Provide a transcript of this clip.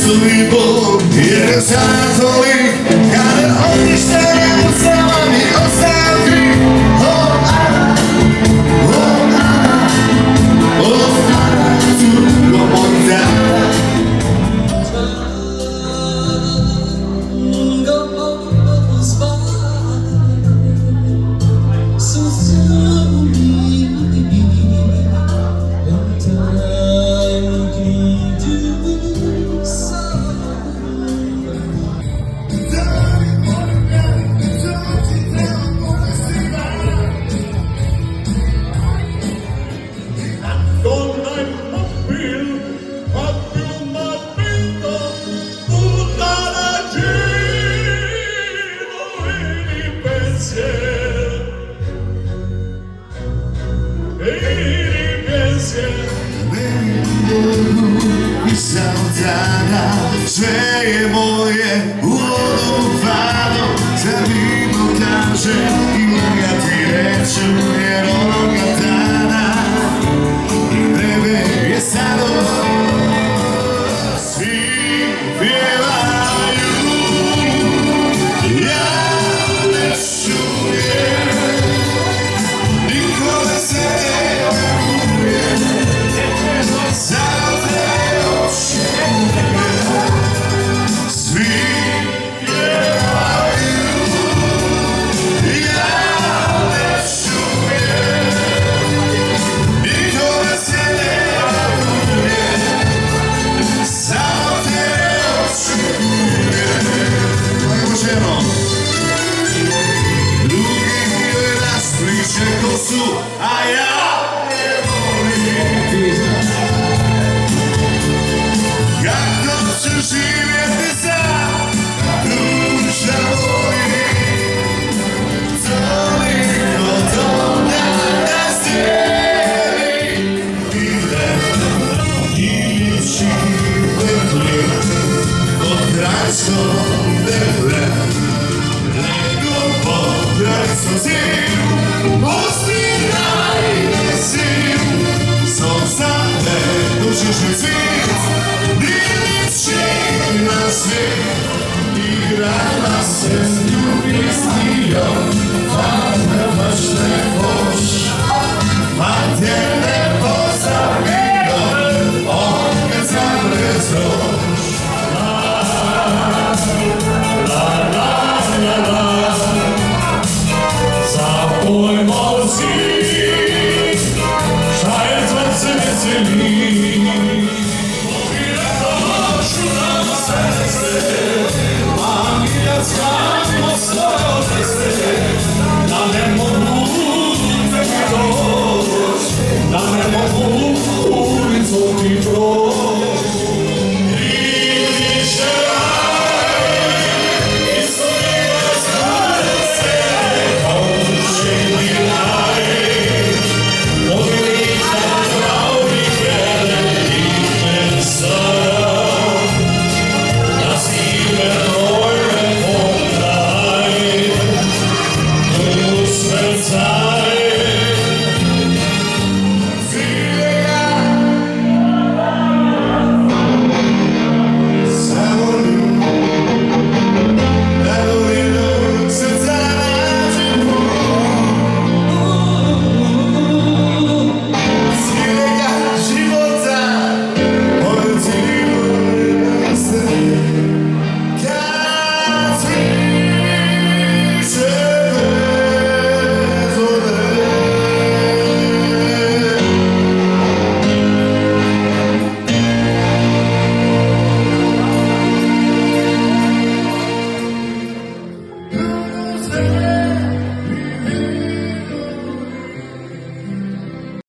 svoj bol, jeden zátvorí, kada odište nemusela mi ostávky. Tu komunita. Saudara, sve je moje udufano, zar mi pokaže i ja ti reću, jer onoga dana i tebe je sado. Svi pjevaju, ja ne čujem, niko ne se ne čuje, samo te a ja ne volim. Kako ću živjeti sam, duša voli, toliko toga da sjeli. Idem ići vrli od krajskog debre, nego pod krajskog zimu. Pusti daj si, som za te, dušiš mi svi.